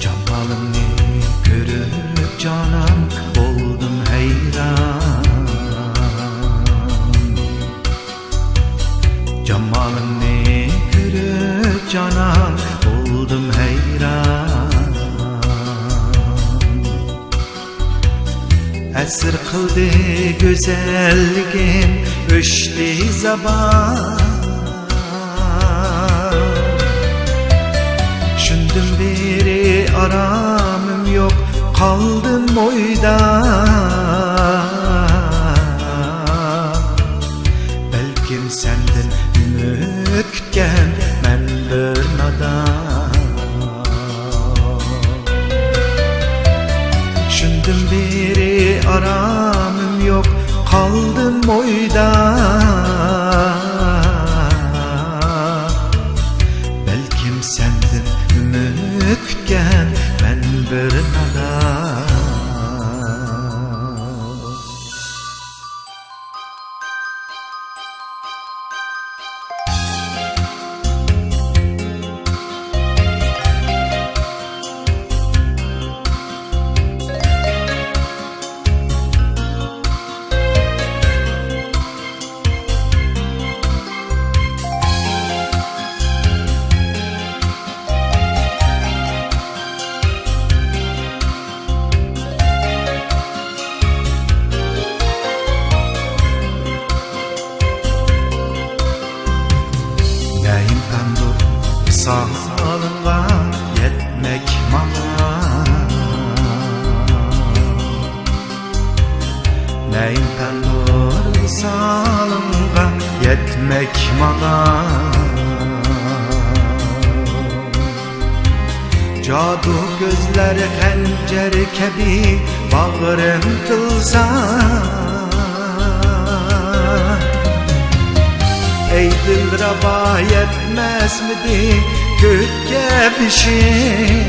Camalını görüp canan oldum heyran. Camalını görüp canan oldum heyran. Esir kıldı güzelliğin öştü zaman. Şündüm beri aramım yok, kaldım oyda. Belkim senden ümit kütken men bir nadan. Şündüm beri aramım yok, kaldım oyda. Belkim senden ümit kütken men bir nadan. Sağlığına yetmek bana. Neyden dur sağlığına yetmek bana. Cadu gözleri xəncər kəbi bağrım kılsa. Ey dilraba yetmez midi gökke bişim.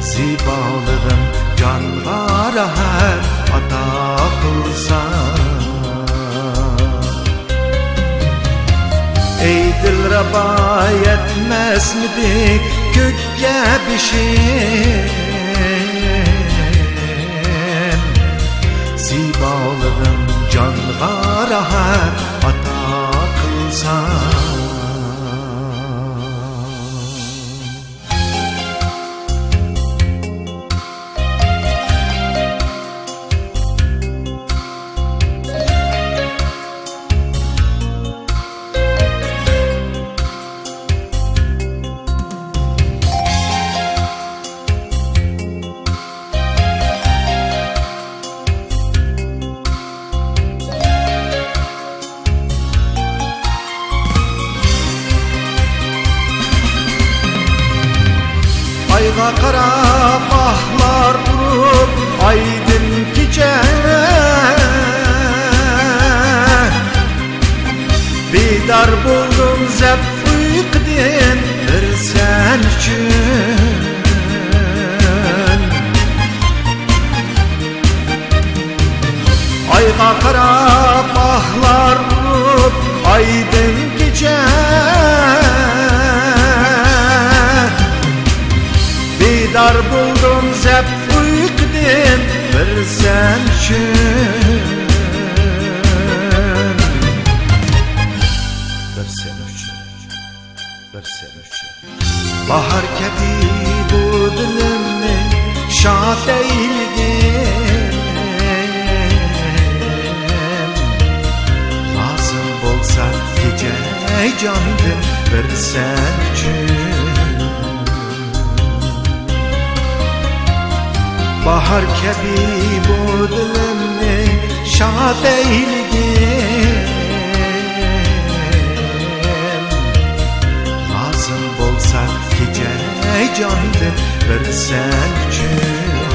Zibalığım canlara her ata kılsa. Ey dilraba yetmez midi gökke bişim. Zibalığım canlara her ata kılsa. Ayğa qarab ahlar durub aydın gecə. Bidar buldum zəb uyqdim bir sen üçün. Ayğa qarab ahlar durub aydın gecə. Bidar buldum zep uyqdim bir sen üçün. Bir sen üçün, bir sen üçün. Bahar kebi bu dilimni şad eylgin. Lazım bolsa gece candım bir sen üçün. bahar kebi bu dilimni şad eylgin. Lazım bolsa gece candın bir sen üçün.